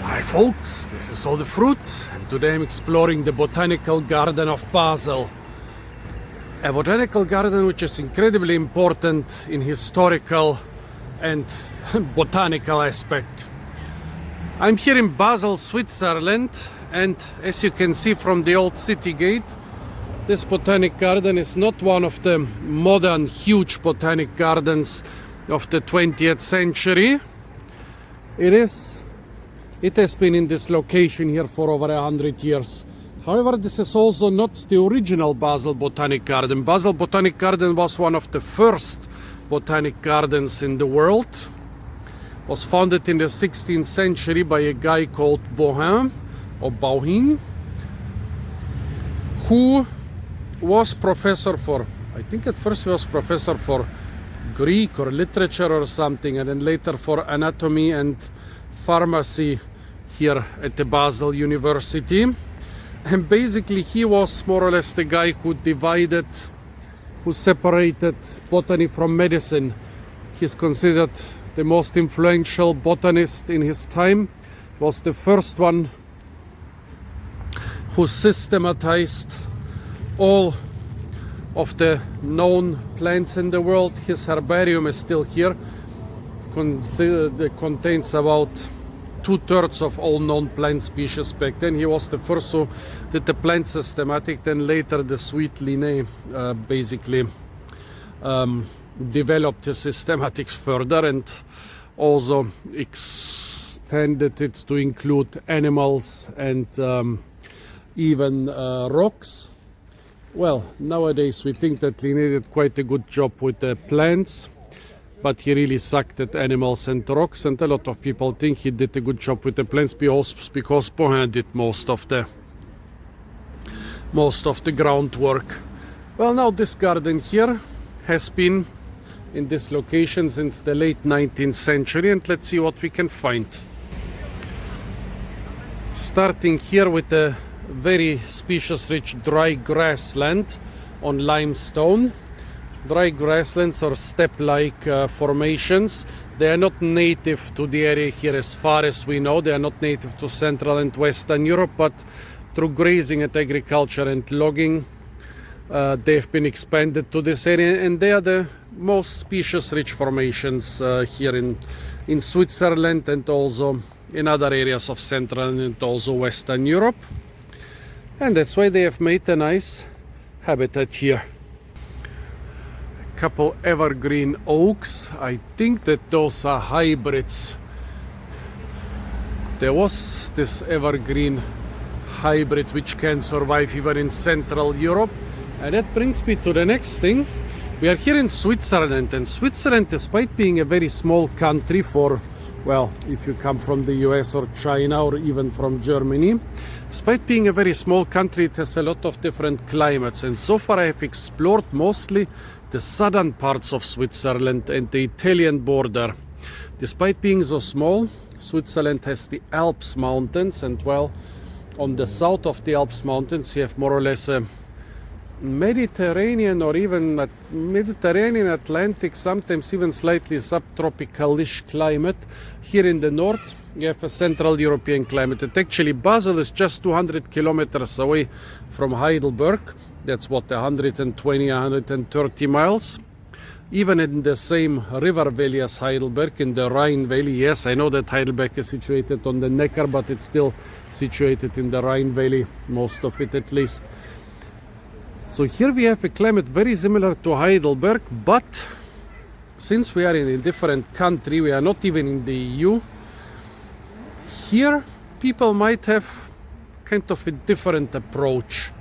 Hi folks, this is All the Fruit, and today I'm exploring the Botanical Garden of Basel. A botanical garden which is incredibly important in historical and botanical aspect. I'm here in Basel, Switzerland, and as you can see from the old city gate, this botanic garden is not one of the modern huge botanic gardens of the 20th century. It has been in this location here for over 100 years. However, this is also not the original Basel Botanic Garden. Basel Botanic Garden was one of the first botanic gardens in the world. It was founded in the 16th century by a guy called Bauhin, who was professor for, I think at first he was professor for Greek or literature or something, and then later for anatomy and pharmacy here at the Basel University. And basically he was more or less the guy who separated botany from medicine. He's considered the most influential botanist in his time. He was the first one who systematized all of the known plants in the world. His herbarium is still here. Contains about 2/3 of all known plant species back then. He was the first who did the plant systematic, then later the Sweet Linné basically developed the systematics further and also extended it to include animals and even rocks. Well, nowadays we think that Linné did quite a good job with the plants, but he really sucked at animals and rocks, and a lot of people think he did a good job with the plants because Bauhin did most of the groundwork. Well, now this garden here has been in this location since the late 19th century, and let's see what we can find. Starting here with a very species-rich dry grassland on limestone. Dry grasslands or steppe-like formations. They are not native to the area here as far as we know. They are not native to Central and Western Europe, but through grazing and agriculture and logging, they've been expanded to this area, and they are the most species-rich formations here in Switzerland and also in other areas of Central and also Western Europe. And that's why they have made a nice habitat here. Couple evergreen oaks. I think that those are hybrids. There was this evergreen hybrid which can survive even in Central Europe. And that brings me to the next thing. We are here in Switzerland, and Switzerland, despite being a very small country for, well, if you come from the US or China or even from Germany, despite being a very small country, it has a lot of different climates. And so far I have explored mostly the southern parts of Switzerland and the Italian border. Despite being so small, Switzerland has the Alps mountains, and well, on the south of the Alps mountains you have more or less a Mediterranean or even a Mediterranean Atlantic, sometimes even slightly subtropical-ish climate. Here in the north you have a Central European climate. And actually Basel is just 200 kilometers away from Heidelberg. That's what, 120, 130 miles. Even in the same river valley as Heidelberg, in the Rhine Valley. Yes, I know that Heidelberg is situated on the Neckar, but it's still situated in the Rhine Valley, most of it at least. So here we have a climate very similar to Heidelberg, but since we are in a different country, we are not even in the EU, here people might have kind of a different approach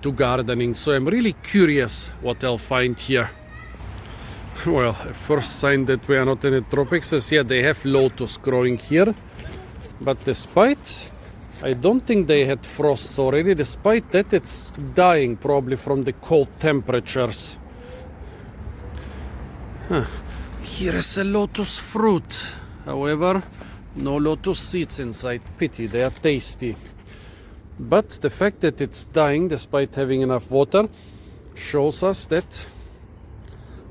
to gardening. So I'm really curious what I'll find here. Well, a first sign that we are not in the tropics is, yeah, they have lotus growing here, but despite, I don't think they had frosts already. Despite that, it's dying probably from the cold temperatures. Here is a lotus fruit. However, no lotus seeds inside. Pity, they are tasty. But the fact that it's dying despite having enough water shows us that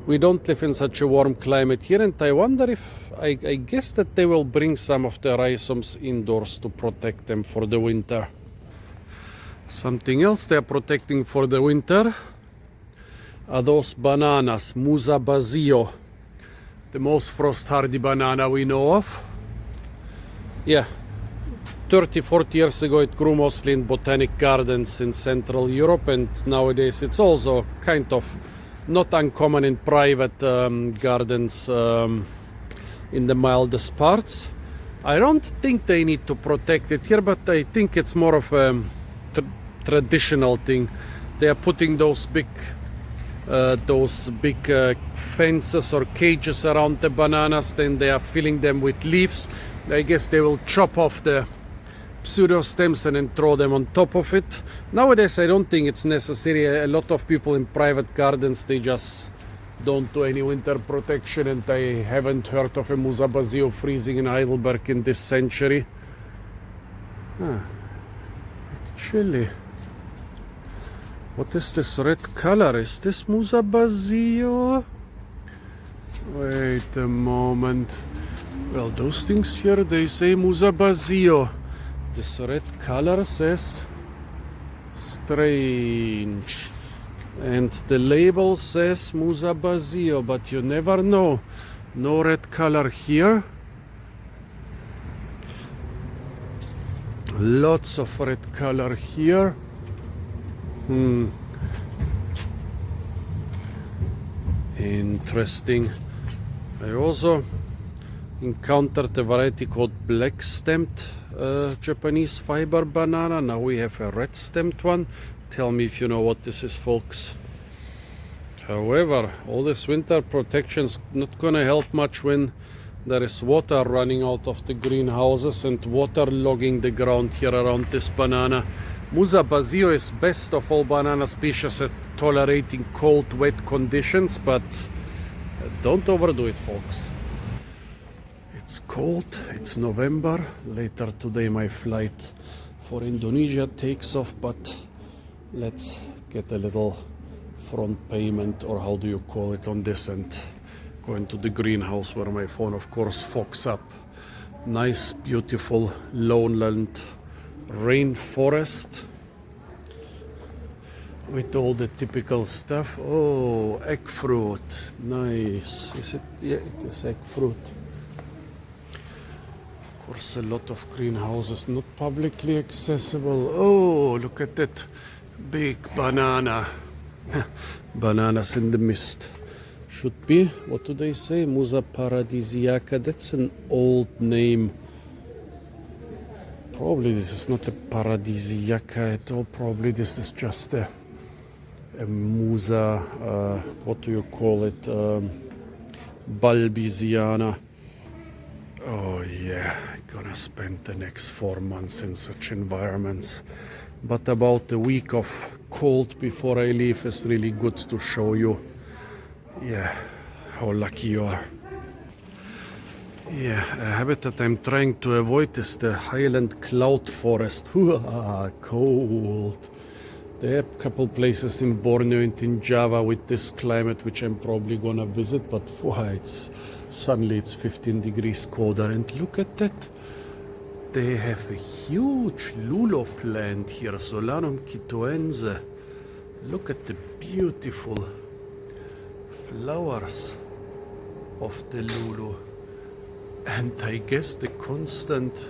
We don't live in such a warm climate here, and I wonder if, I guess that they will bring some of the rhizomes indoors to protect them for the winter. Something else they are protecting for the winter are those bananas, Musa basio, the most frost-hardy banana we know of. Yeah, 30-40 years ago it grew mostly in botanic gardens in Central Europe, and nowadays it's also kind of not uncommon in private gardens in the mildest parts. I don't think they need to protect it here, but I think it's more of a traditional thing. They are putting those big fences or cages around the bananas, then they are filling them with leaves. I guess they will chop off the pseudo stems and then throw them on top of it. Nowadays I don't think it's necessary. A lot of people in private gardens, they just don't do any winter protection, and I haven't heard of a Musa basio freezing in Heidelberg in this century. Actually, what is this red color? Is this Musa basio? Wait a moment. Well, those things here, they say Musa basio. This red color says strange, and the label says Musa basio, but you never know. No red color here. Lots of red color here. Interesting. I also encountered a variety called black stemmed Japanese fiber banana. Now we have a red stemmed one. Tell me if you know what this is, folks. However, all this winter protection's not gonna help much when there is water running out of the greenhouses and water logging the ground here around this banana. Musa basio is best of all banana species at tolerating cold, wet conditions, but don't overdo it, folks. It's cold, it's November. Later today my flight for Indonesia takes off, but let's get a little front payment, or how do you call it, on this, and go into the greenhouse where my phone of course fogs up. Nice, beautiful lowland rainforest with all the typical stuff. Oh, egg fruit, nice. Is it? Yeah, it is egg fruit. Of course, a lot of greenhouses not publicly accessible. Oh, look at that big banana. Bananas in the mist. Should be, what do they say? Musa paradisiaca. That's an old name. Probably this is not a paradisiaca at all. Probably this is just a Musa, what do you call it? Balbisiana. Oh yeah, I'm gonna spend the next 4 months in such environments. But about a week of cold before I leave is really good to show you, yeah, how lucky you are. Yeah, a habitat I'm trying to avoid is the highland cloud forest. Cold. There are a couple places in Borneo and in Java with this climate which I'm probably gonna visit, but suddenly it's 15 degrees colder. And look at that. They have a huge lulo plant here, Solanum quitoense. Look at the beautiful flowers of the lulo. And I guess the constant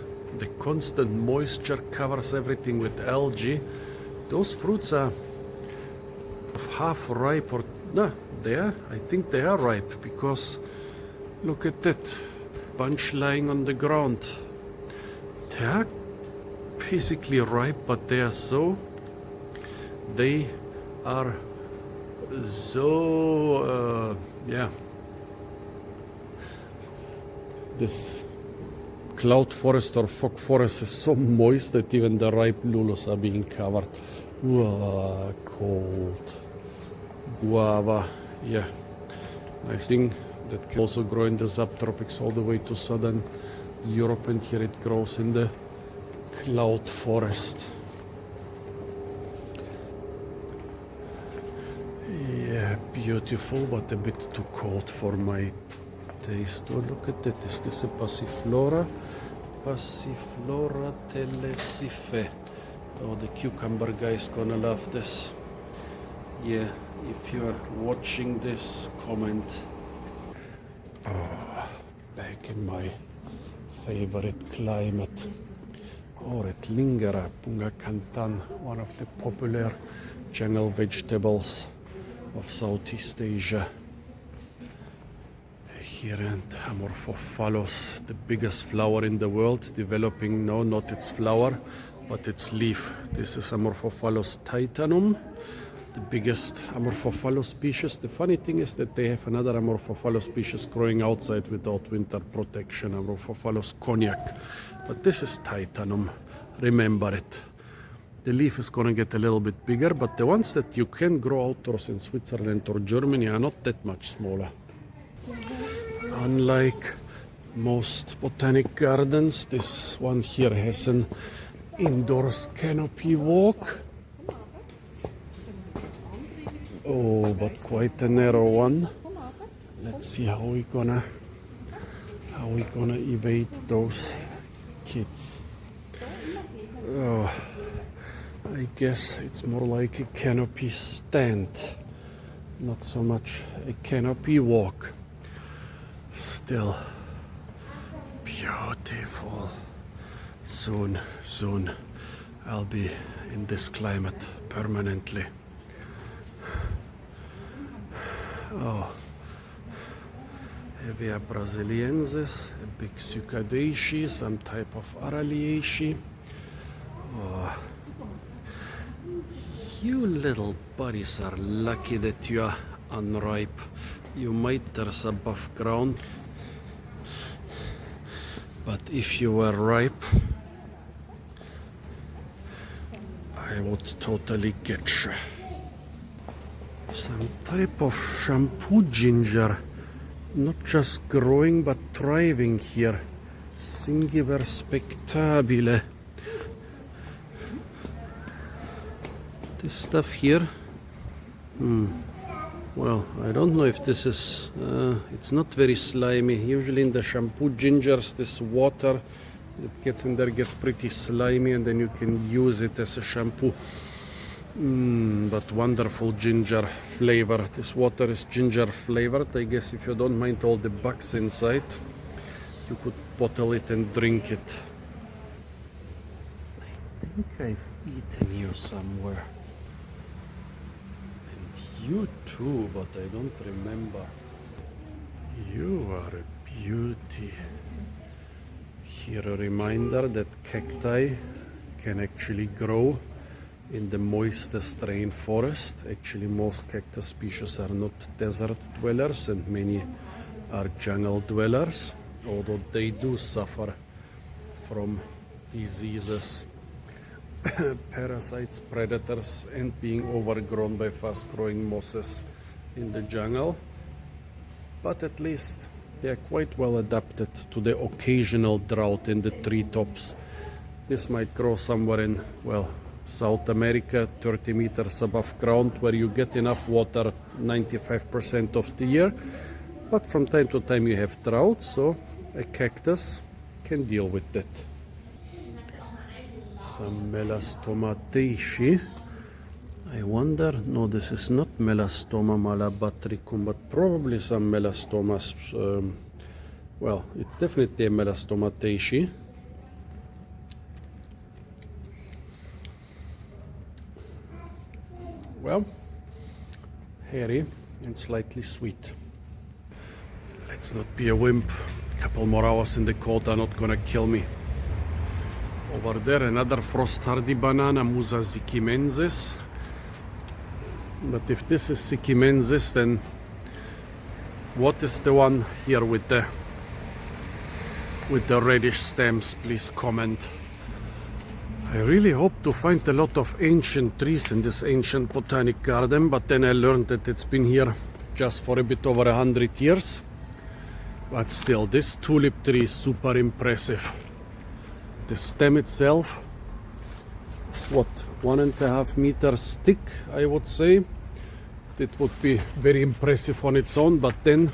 moisture covers everything with algae. Those fruits are half ripe, or no, I think they are ripe, because look at that bunch lying on the ground. They are basically ripe, but they are so yeah. This cloud forest or fog forest is so moist that even the ripe lulos are being covered. Wow, cold. Guava, yeah. Nice thing that can also grow in the subtropics all the way to southern Europe, and here it grows in the cloud forest. Yeah, beautiful, but a bit too cold for my taste. Oh, look at that. Is this a Passiflora? Passiflora telesife. Oh, the cucumber guy is gonna love this. Yeah, if you're watching this, comment. Oh, back in my favorite climate. Lingera, punga cantan, one of the popular jungle vegetables of Southeast Asia. Here and Amorphophallus, the biggest flower in the world, developing, no, not its flower, but its leaf. This is Amorphophallus titanum, the biggest Amorphophallus species. The funny thing is that they have another Amorphophallus species growing outside without winter protection, Amorphophallus cognac. But this is titanum, remember it. The leaf is going to get a little bit bigger, but the ones that you can grow outdoors in Switzerland or Germany are not that much smaller. Unlike most botanic gardens, this one here has an indoors canopy walk. Oh, but quite a narrow one. Let's see how we gonna evade those kids. Oh, I guess it's more like a canopy stand, not so much a canopy walk. Still beautiful. Soon I'll be in this climate permanently. Oh, Hevea brasiliensis, a big Succulent, some type of Araliaceae. Oh, you little buddies are lucky that you are unripe. You might there's above ground, but if you were ripe, I would totally get you. Some type of shampoo ginger, not just growing but thriving here. Singular spectabile. This stuff here, well, I don't know if this is, it's not very slimy. Usually in the shampoo gingers, this water that gets in there gets pretty slimy and then you can use it as a shampoo. But wonderful ginger flavor. This water is ginger flavored. I guess if you don't mind all the bugs inside, you could bottle it and drink it. I think I've eaten you somewhere. And you too, but I don't remember. You are a beauty. Here a reminder that cacti can actually grow in the moistest rainforest. Actually, most cactus species are not desert dwellers and many are jungle dwellers, although they do suffer from diseases, parasites, predators, and being overgrown by fast-growing mosses in the jungle. But at least they are quite well adapted to the occasional drought in the treetops. This might grow somewhere in, well, South America, 30 meters above ground, where you get enough water 95% of the year. But from time to time you have drought, so a cactus can deal with that. Some Melastomaceae. I wonder, no, this is not Melastoma malabatricum, but probably some melastomas. Well, it's definitely a Melastomaceae. Well, hairy and slightly sweet. Let's not be a wimp. A couple more hours in the cold are not gonna kill me. Over there, another frost-hardy banana, Musa zikimensis. But if this is zikimensis, then what is the one here with the reddish stems? Please comment. I really hope to find a lot of ancient trees in this ancient botanic garden, but then I learned that it's been here just for a bit over 100 years. But still, this tulip tree is super impressive. The stem itself is what, 1.5 meters thick, I would say. It would be very impressive on its own, but then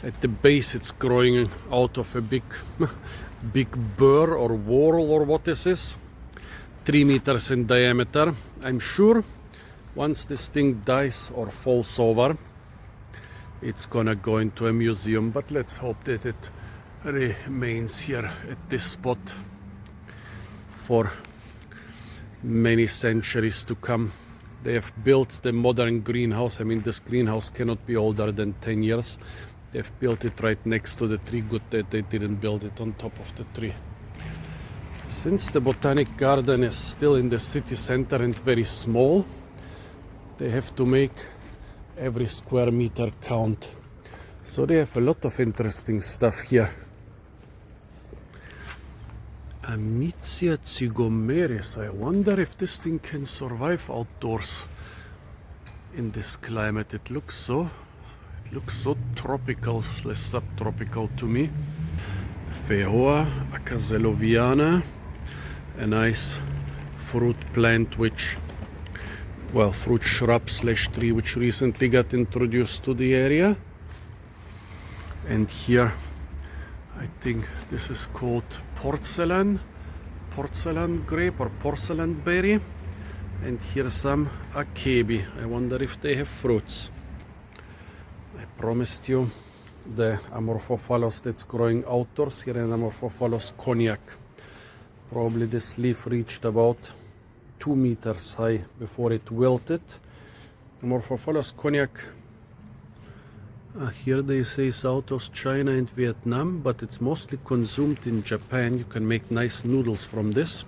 at the base it's growing out of a big big burr or whorl or what this is, 3 meters in diameter. I'm sure once this thing dies or falls over, it's gonna go into a museum, but let's hope that it remains here at this spot for many centuries to come. They have built the modern greenhouse. I mean, this greenhouse cannot be older than 10 years. They've built it right next to the tree. Good that they didn't build it on top of the tree. Since the Botanic Garden is still in the city center and very small, they have to make every square meter count. So they have a lot of interesting stuff here. Amicia zygomeris. I wonder if this thing can survive outdoors in this climate. It looks so tropical / subtropical to me. Fehoa acazeloviana, a nice fruit plant fruit shrub / tree which recently got introduced to the area. And here I think this is called porcelain grape or porcelain berry. And here's some akebi. I wonder if they have fruits. I promised you the Amorphophallus that's growing outdoors. Here an Amorphophallus cognac. Probably this leaf reached about 2 meters high before it wilted. Amorphophallus cognac, here they say Southeast China and Vietnam, but it's mostly consumed in Japan. You can make nice noodles from this.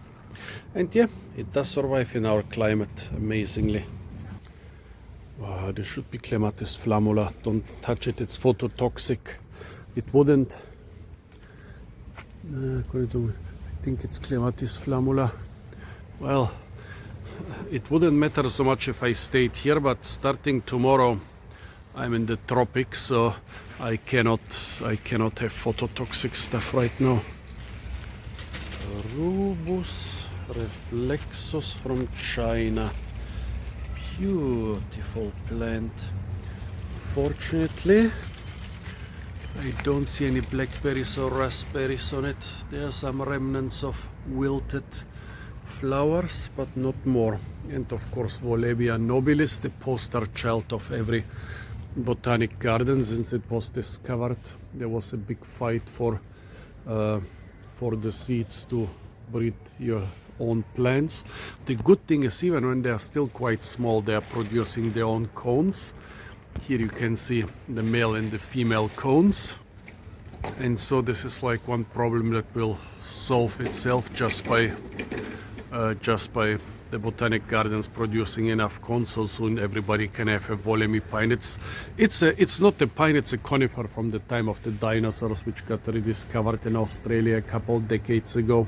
And yeah, it does survive in our climate, amazingly. Wow, this should be Clematis flammula. Don't touch it, it's phototoxic. It wouldn't, I think it's Clematis flammula. Well, it wouldn't matter so much if I stayed here, but starting tomorrow I'm in the tropics, so I cannot have phototoxic stuff right now. Rubus reflexus from China. Beautiful plant. Fortunately, I don't see any blackberries or raspberries on it. There are some remnants of wilted flowers, but not more. And of course, Wolebia nobilis, the poster child of every botanic garden. Since it was discovered, there was a big fight for the seeds to breed your own plants. The good thing is, even when they are still quite small, they are producing their own cones. Here you can see the male and the female cones. And so this is like one problem that will solve itself just by the botanic gardens producing enough cones, so soon everybody can have a Wollemi pine. It's not a pine, it's a conifer from the time of the dinosaurs, which got rediscovered in Australia a couple decades ago.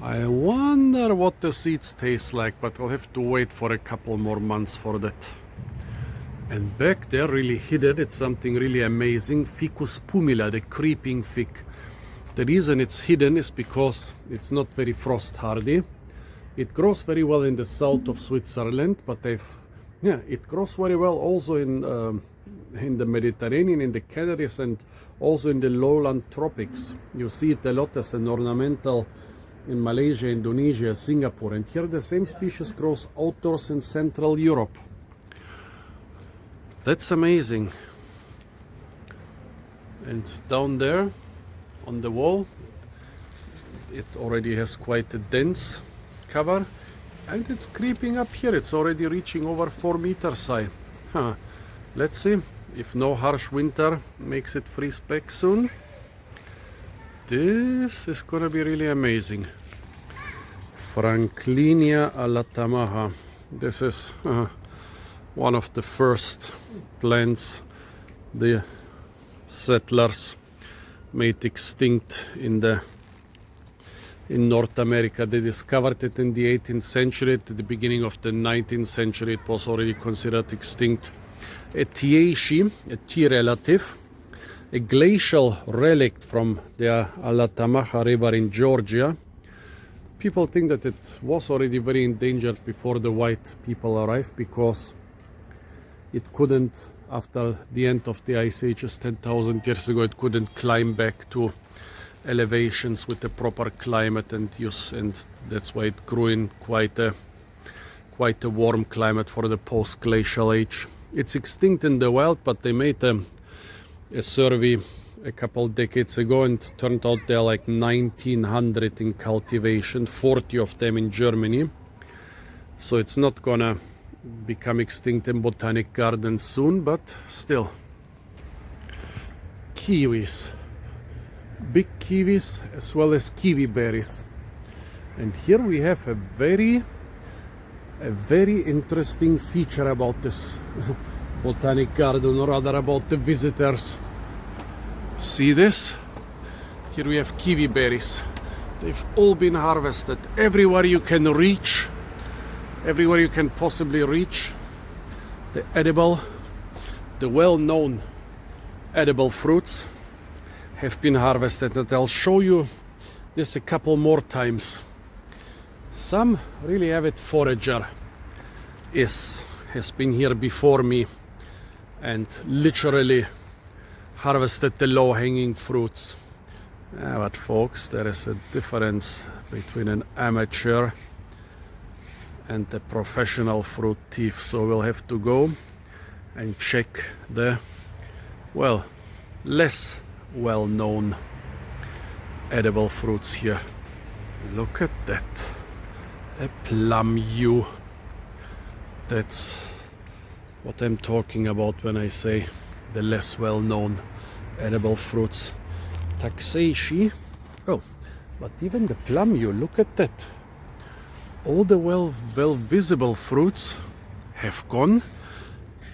I wonder what the seeds taste like, but I'll have to wait for a couple more months for that. And back there, really hidden, it's something really amazing. Ficus pumila, the creeping fig. The reason it's hidden is because it's not very frost hardy. It grows very well in the south of Switzerland, but it grows very well also in the Mediterranean, in the Canaries, and also in the lowland tropics. You see it a lot as an ornamental in Malaysia, Indonesia, Singapore, and here the same species grows outdoors in Central Europe. That's amazing. And down there on the wall, it already has quite a dense cover, and it's creeping up here. It's already reaching over 4 meters high. Let's see if no harsh winter makes it freeze back soon. This is gonna be really amazing. Franklinia alatamaha. This is one of the first plants the settlers made extinct in North America. They discovered it in the 18th century. At the beginning of the 19th century, it was already considered extinct. A Tieishi, a tea relative, a glacial relic from the Alatamaha River in Georgia. People think that it was already very endangered before the white people arrived, because it couldn't, after the end of the ice ages 10,000 years ago, it couldn't climb back to elevations with the proper climate and use, and that's why it grew in quite a warm climate for the post-glacial age. It's extinct in the wild, but they made a survey a couple decades ago, and it turned out there are like 1900 in cultivation, 40 of them in Germany. So it's not gonna become extinct in botanic gardens soon, but still. Kiwis, big kiwis as well as kiwi berries. And here we have a very interesting feature about this botanic garden, or rather about the visitors. See this? Here we have kiwi berries. They've all been harvested everywhere you can reach, everywhere you can possibly reach. The edible, the well-known edible fruits have been harvested, and I'll show you this a couple more times. Some really avid forager has been here before me and literally harvested the low-hanging fruits. But folks, there is a difference between an amateur and a professional fruit thief, so we'll have to go and check the, well, less well-known edible fruits here. Look at that, a plum hue. That's what I'm talking about when I say the less well-known edible fruits. Taxaceae. Oh, but even the plum hue, look at that. All the well visible fruits have gone,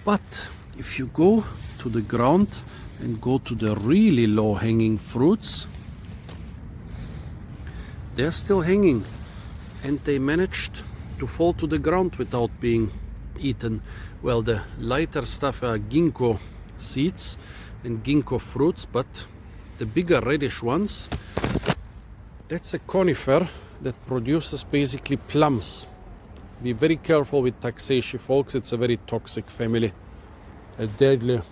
but if you go to the ground and go to the really low-hanging fruits, they're still hanging, and they managed to fall to the ground without being eaten. Well, the lighter stuff are ginkgo seeds and ginkgo fruits, but the bigger reddish ones, that's a conifer that produces basically plums. Be very careful with Taxaceae, folks. It's a very toxic family, a deadly.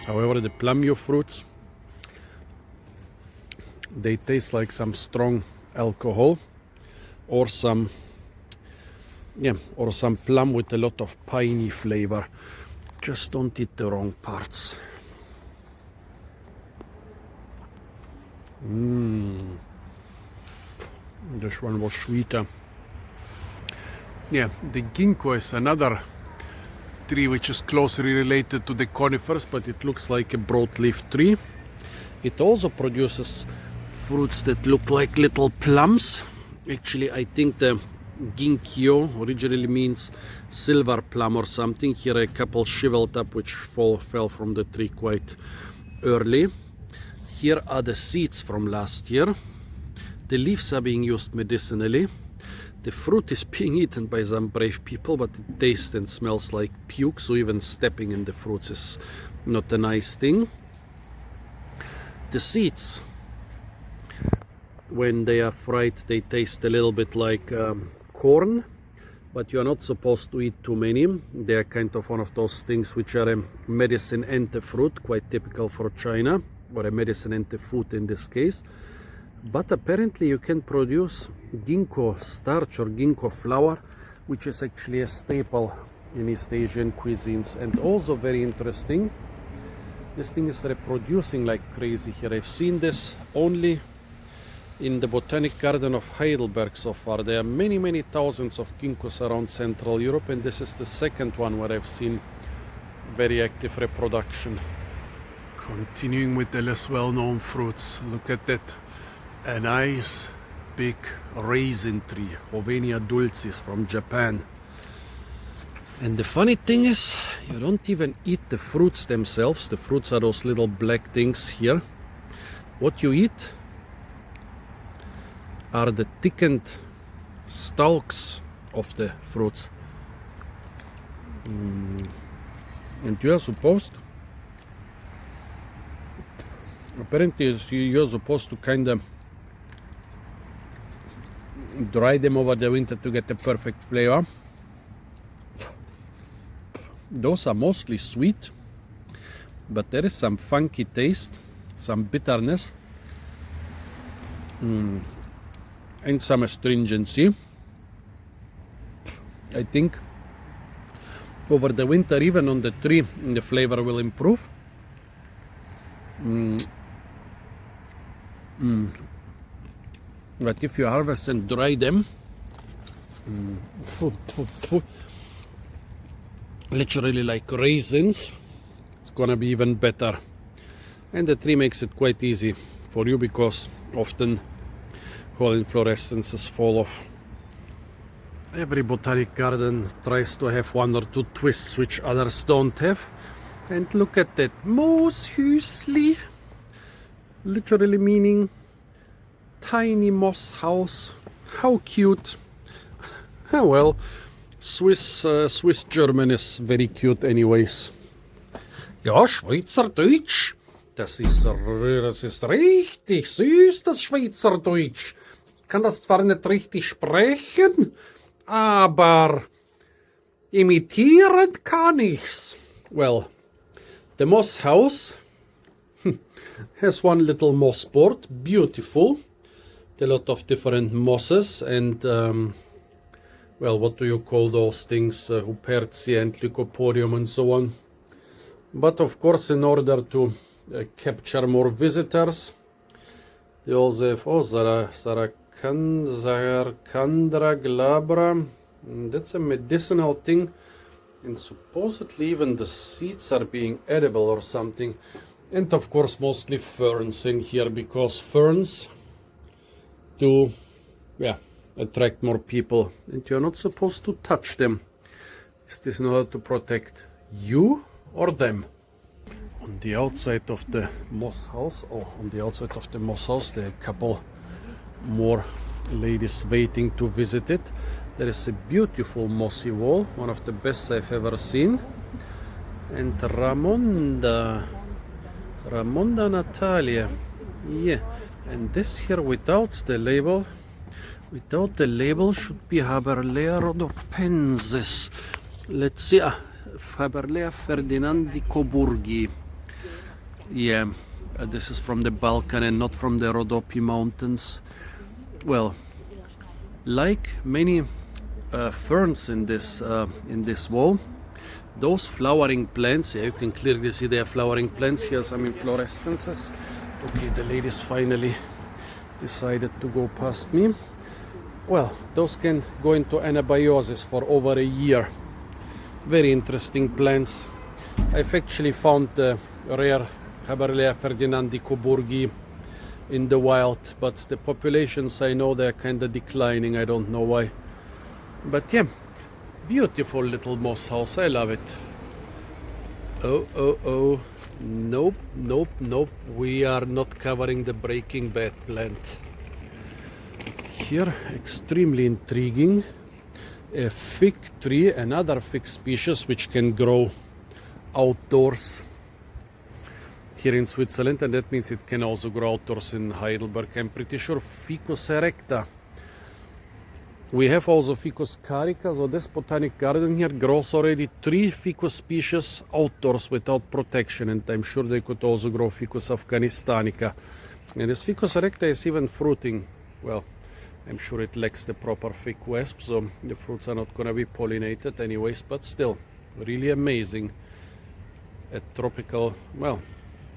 However, the plum fruits, they taste like some strong alcohol, or some plum with a lot of piney flavor. Just don't eat the wrong parts. This one was sweeter. Yeah, the ginkgo is another tree which is closely related to the conifers, but it looks like a broadleaf tree. It also produces fruits that look like little plums. Actually, I think the ginkgo originally means silver plum or something. Here a couple shriveled up which fell from the tree quite early. Here are the seeds from last year. The leaves are being used medicinally. The fruit is being eaten by some brave people, but it tastes and smells like puke, so even stepping in the fruits is not a nice thing. The seeds, when they are fried, they taste a little bit like corn, but you are not supposed to eat too many. They are kind of one of those things which are a medicine and a fruit, quite typical for China, or a medicine and a food in this case. But apparently you can produce ginkgo starch or ginkgo flour, which is actually a staple in East Asian cuisines. And also very interesting, this thing is reproducing like crazy here. I've seen this only in the Botanic Garden of Heidelberg so far. There are many thousands of ginkgos around Central Europe, and this is the second one where I've seen very active reproduction. Continuing with the less well-known fruits, look at that. A nice big raisin tree, Hovenia dulcis from Japan. And the funny thing is, you don't even eat the fruits themselves. The fruits are those little black things here. What you eat are the thickened stalks of the fruits. And you are supposed, apparently you're supposed to kind of dry them over the winter to get the perfect flavor. Those are mostly sweet, but there is some funky taste, some bitterness, and some astringency. I think over the winter, even on the tree, the flavor will improve. But if you harvest and dry them, literally like raisins, it's gonna be even better. And the tree makes it quite easy for you, because often whole inflorescences fall off. Every botanic garden tries to have one or two twists which others don't have. And look at that mooshusli, literally meaning tiny moss house. How cute. Well, Swiss German is very cute anyways. Ja, Schweizerdeutsch. Das ist richtig süß, das Schweizerdeutsch. Ich kann das zwar nicht richtig sprechen, aber imitieren kann ich's. Well, the moss house has one little moss board, beautiful. A lot of different mosses and, well, what do you call those things? Hupertia and Lycopodium and so on. But of course, in order to capture more visitors, they also have, Saracandra glabra. That's a medicinal thing, and supposedly even the seeds are being edible or something. And of course mostly ferns in here, because ferns do attract more people, and you're not supposed to touch them. Is this in order to protect you or them? On the outside of the moss house, there are a couple more ladies waiting to visit it. There is a beautiful mossy wall, one of the best I've ever seen. And Ramonda Natalia, yeah. And this here without the label should be Haberlea rhodopensis. Let's see, Haberlea ferdinandi coburgi. Yeah, this is from the Balkan and not from the Rhodope mountains. Well, like many ferns in this wall, those flowering plants, yeah, you can clearly see they are flowering plants. Here are some inflorescences. Okay, the ladies finally decided to go past me. Well, those can go into anabiosis for over a year. Very interesting plants. I've actually found the rare Haberlea ferdinandi coburgi in the wild, but the populations, I know they're kind of declining. I don't know why. But yeah, beautiful little moss house. I love it. Oh. Nope. We are not covering the Breaking Bad plant. Here, extremely intriguing, a fig tree, another fig species which can grow outdoors here in Switzerland, and that means it can also grow outdoors in Heidelberg. I'm pretty sure Ficus erecta. We have also Ficus carica, so this botanic garden here grows already 3 ficus species outdoors without protection, and I'm sure they could also grow Ficus afghanistanica. And this Ficus erecta is even fruiting. Well, I'm sure it lacks the proper fig wasp, so the fruits are not going to be pollinated anyways, but still, really amazing. A tropical, well,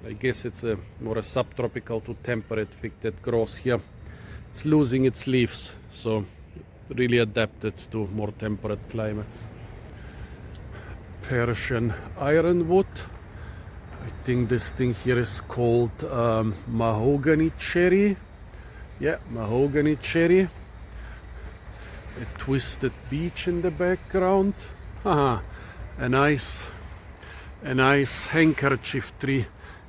I guess it's more a subtropical to temperate fig that grows here. It's losing its leaves, so really adapted to more temperate climates. Persian ironwood. I think this thing here is called mahogany cherry. Yeah, mahogany cherry. A twisted beech in the background. A nice handkerchief tree.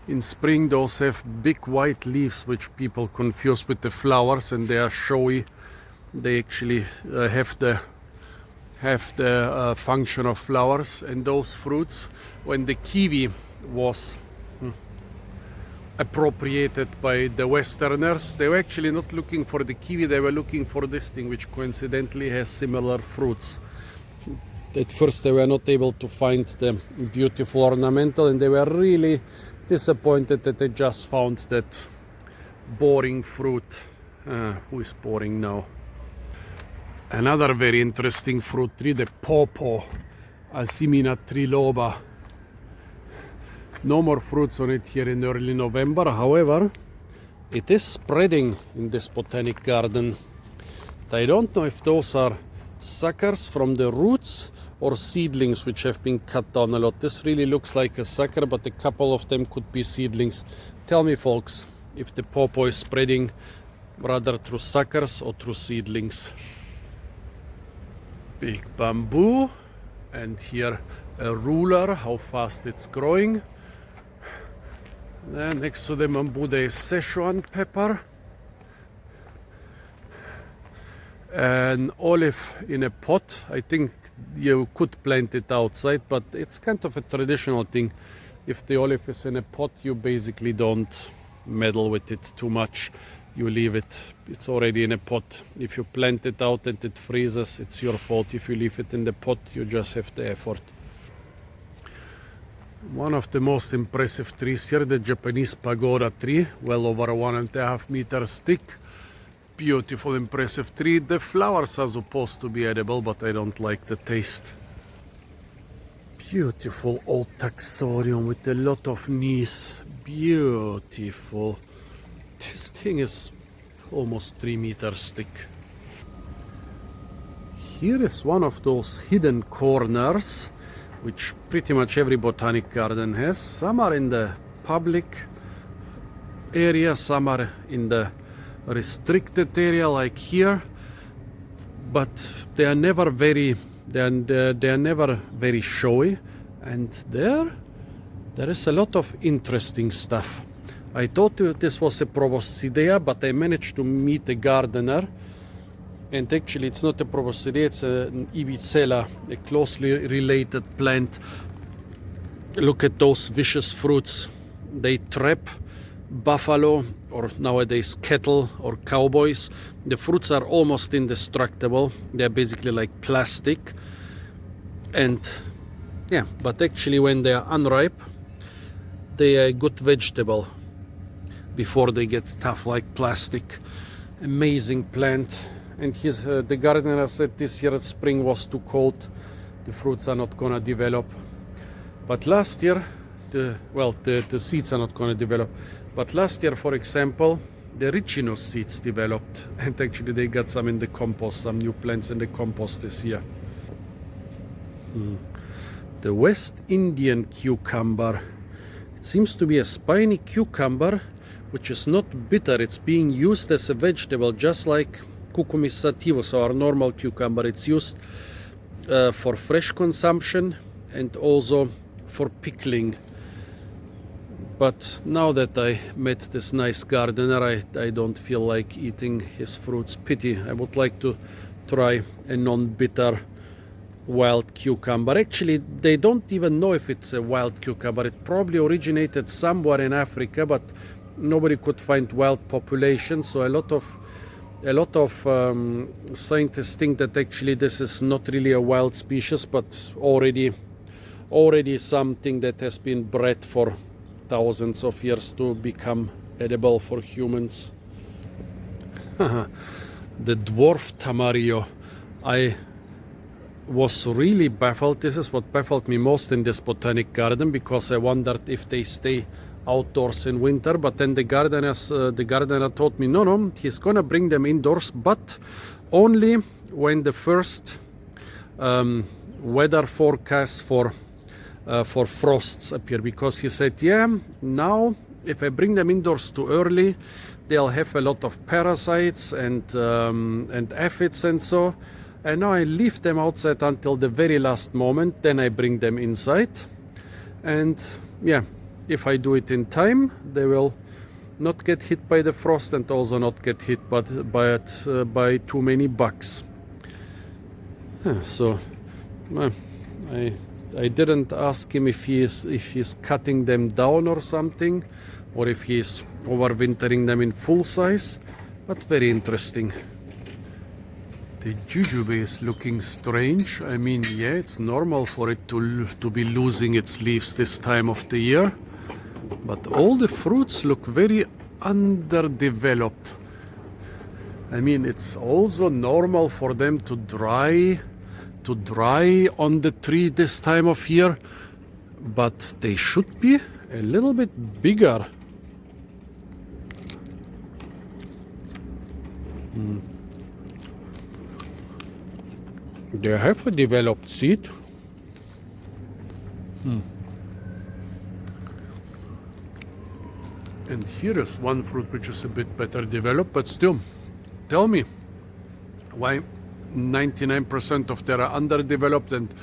In spring those have big white leaves which people confuse with the flowers, and they are showy. They actually have the function of flowers. And those fruits, when the kiwi was appropriated by the Westerners. They were actually not looking for the kiwi, they were looking for this thing, which coincidentally has similar fruits. At first they were not able to find the beautiful ornamental, and they were really disappointed that they just found that boring fruit. Who is boring now? Another very interesting fruit tree, the pawpaw, Alcimina triloba. No more fruits on it here in early November. However, it is spreading in this botanic garden. I don't know if those are suckers from the roots or seedlings which have been cut down a lot. This really looks like a sucker, but a couple of them could be seedlings. Tell me, folks, if the pawpaw is spreading rather through suckers or through seedlings. Big bamboo, and here a ruler, how fast it's growing. Then next to the bamboo there is Szechuan pepper. An olive in a pot. I think you could plant it outside, but it's kind of a traditional thing. If the olive is in a pot, you basically don't meddle with it too much. You leave it, it's already in a pot. If you plant it out and it freezes, it's your fault. If you leave it in the pot, you just have the effort. One of the most impressive trees here, the Japanese pagoda tree, well over 1.5 meters thick. Beautiful, impressive tree. The flowers are supposed to be edible, but I don't like the taste. Beautiful old taxodium with a lot of knees. Beautiful. This thing is almost 3 meters thick. Here is one of those hidden corners, which pretty much every botanic garden has. Some are in the public area, some are in the restricted area like here, but they are never very showy. And there is a lot of interesting stuff. I thought this was a Proboscidea, but I managed to meet a gardener, and actually it's not a Proboscidea, it's an Ibicella, a closely related plant. Look at those vicious fruits. They trap buffalo, or nowadays cattle or cowboys. The fruits are almost indestructible. They're basically like plastic. And yeah, but actually when they are unripe, they are a good vegetable before they get tough like plastic. Amazing plant. And the gardener said this year spring was too cold, the fruits are not gonna develop. But last year, the seeds are not gonna develop. But last year, for example, the riccinus seeds developed, and actually they got some in the compost, some new plants in the compost this year. The West Indian cucumber. It seems to be a spiny cucumber, which is not bitter. It's being used as a vegetable, just like Cucumis sativus, our normal cucumber. It's used for fresh consumption and also for pickling. But now that I met this nice gardener, I don't feel like eating his fruits. Pity. I would like to try a non-bitter wild cucumber. Actually, they don't even know if it's a wild cucumber. It probably originated somewhere in Africa, but nobody could find wild populations. So a lot of scientists think that actually this is not really a wild species, but already something that has been bred for thousands of years to become edible for humans. The dwarf tamarillo. I was really baffled. This is what baffled me most in this botanic garden, because I wondered if they stay outdoors in winter. But then the gardener told me no, he's gonna bring them indoors, but only when the first weather forecasts for frosts appear, because he said, yeah, now if I bring them indoors too early, they'll have a lot of parasites and aphids and so. And now I leave them outside until the very last moment, then I bring them inside. And yeah, if I do it in time, they will not get hit by the frost and also not get hit by too many bugs. So I I didn't ask him if he's cutting them down or something, or if he's overwintering them in full size, but very interesting. The jujube is looking strange. I mean, yeah, it's normal for it to be losing its leaves this time of the year, but all the fruits look very underdeveloped. I mean, it's also normal for them to dry on the tree this time of year, but they should be a little bit bigger. They have a developed seed. And here is one fruit which is a bit better developed, but still, tell me why 99% of them are underdeveloped and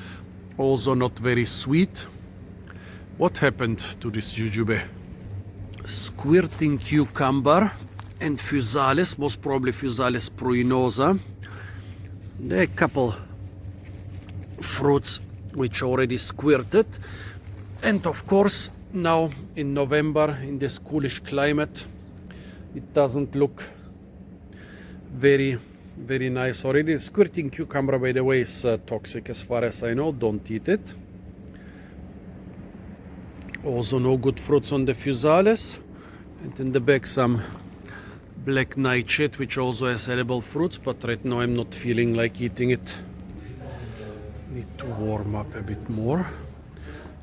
also not very sweet. What happened to this jujube? Squirting cucumber and physalis, most probably physalis pruinosa. There are a couple fruits which already squirted, and of course now in November, in this coolish climate, it doesn't look very nice already. Squirting cucumber, by the way, is toxic as far as I know. Don't eat it. Also no good fruits on the physalis, and in the back some black nightshade, which also has edible fruits, but right now I'm not feeling like eating it. Need to warm up a bit more.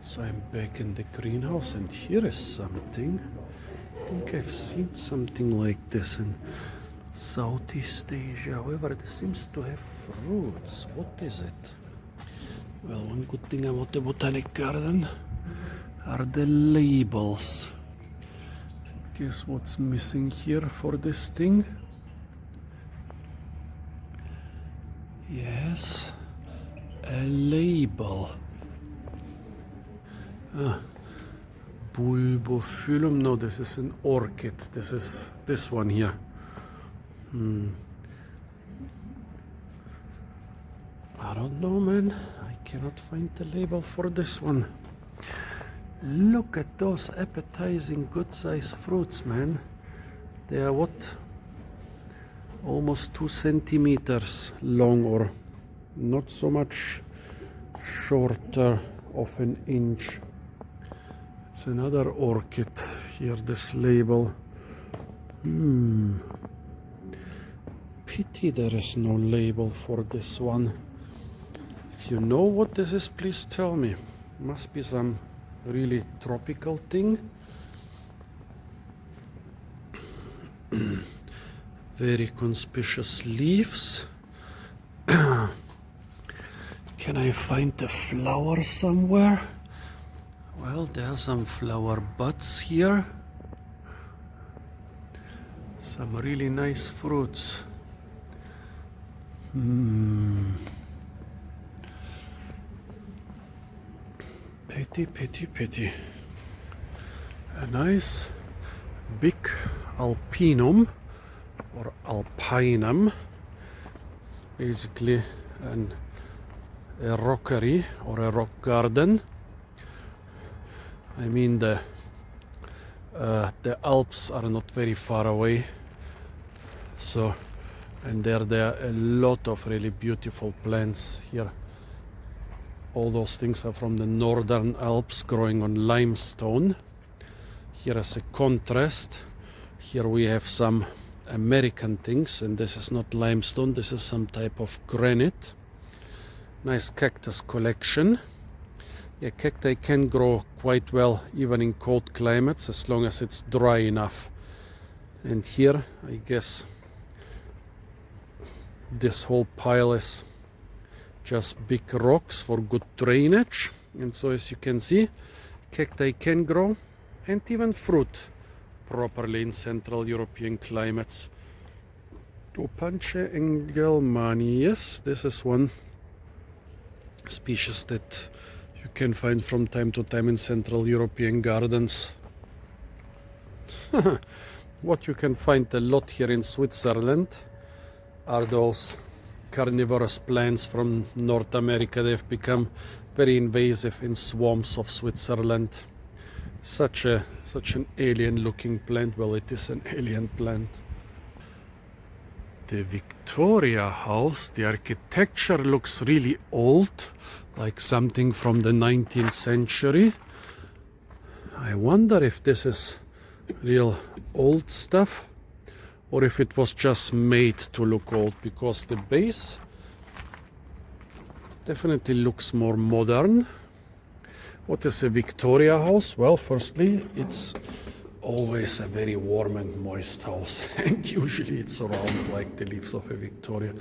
So I'm back in the greenhouse, and here is something. I think I've seen something like this in Southeast Asia. However, this seems to have fruits. What is it? Well, one good thing about the Botanic garden are the labels. Guess what's missing here for this thing? Yes, a label. Bulbophyllum. No, this is an orchid. This is this one here. I don't know, man. I cannot find the label for this one. Look at those appetizing, good-sized fruits, man. They are what? Almost 2 centimeters long, or not so much shorter of an inch. It's another orchid here, this label. Pity there is no label for this one. If you know what this is, please tell me. Must be some really tropical thing. Very conspicuous leaves. Can I find the flower somewhere? Well, there are some flower buds here. Some really nice fruits. Pity. A nice big alpinum or alpinum, basically a rockery or a rock garden. I mean, the Alps are not very far away, so, and there are a lot of really beautiful plants here. All those things are from the northern Alps, growing on limestone. Here as a contrast, here we have some American things, and this is not limestone, this is some type of granite. Nice cactus collection. Yeah, cacti can grow quite well even in cold climates as long as it's dry enough. And here, I guess this whole pile is just big rocks for good drainage. And so, as you can see, cacti can grow and even fruit properly in Central European climates. Opance engelmani, yes, this is one species that you can find from time to time in Central European gardens. What you can find a lot here in Switzerland are those carnivorous plants from North America. They've become very invasive in swamps of Switzerland. Such an alien looking plant. Well, it is an alien plant. The Victoria House, the architecture looks really old, like something from the 19th century. I wonder if this is real old stuff or if it was just made to look old, because the base definitely looks more modern. What is a Victoria House? Well, firstly, it's always a very warm and moist house, and usually it's round like the leaves of a Victoria.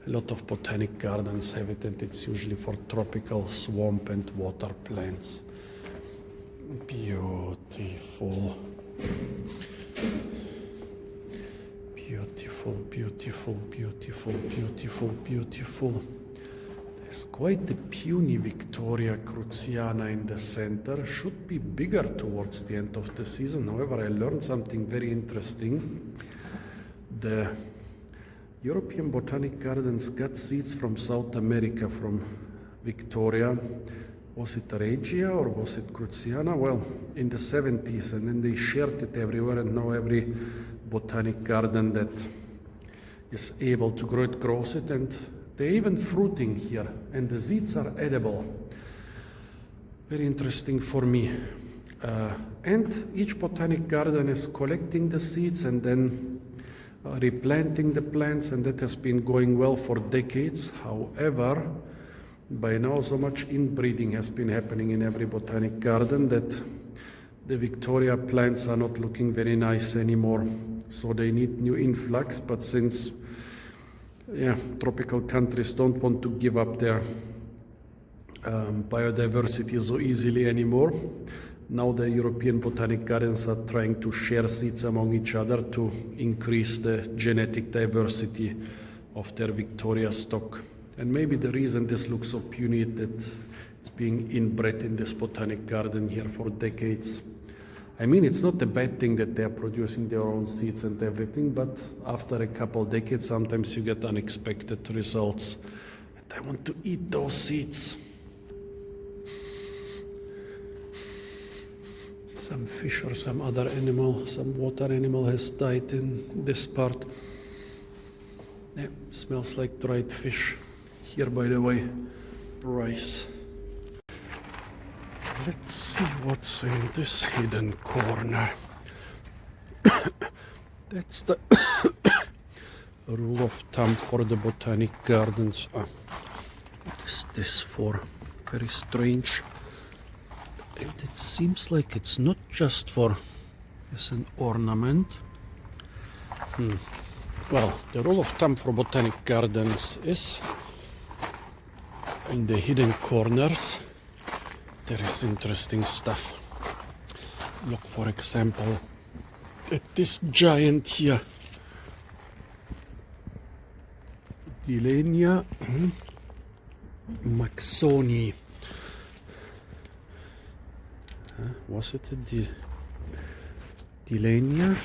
A lot of botanic gardens have it, and it's usually for tropical swamp and water plants. Beautiful. Beautiful, beautiful, beautiful, beautiful, beautiful. There's quite the puny Victoria cruziana in the center. Should be bigger towards the end of the season. However, I learned something very interesting. The European Botanic Gardens got seeds from South America, from Victoria. Was it Regia or was it Cruziana? Well, in the 70s, and then they shared it everywhere, and now every botanic garden that is able to grow it grows it, and they're even fruiting here, and the seeds are edible. Very interesting for me. And each botanic garden is collecting the seeds and then replanting the plants, and that has been going well for decades. However, by now so much inbreeding has been happening in every botanic garden that the Victoria plants are not looking very nice anymore. So they need new influx, but since tropical countries don't want to give up their biodiversity so easily anymore, now the European botanic gardens are trying to share seeds among each other to increase the genetic diversity of their Victoria stock. And maybe the reason this looks so puny is that it's being inbred in this botanic garden here for decades. I mean, it's not a bad thing that they're producing their own seeds and everything, but after a couple decades, sometimes you get unexpected results. And I want to eat those seeds. Some fish or some other animal, some water animal has died in this part. Yeah, smells like dried fish. Here, by the way, rice. Let's see what's in this hidden corner. That's the rule of thumb for the botanic gardens. What is this for? Very strange. And it seems like it's not just for as an ornament. Well, the rule of thumb for botanic gardens is in the hidden corners there is interesting stuff. Look, for example, at this giant here, Dilenia maxoni. Was it a Dilenia?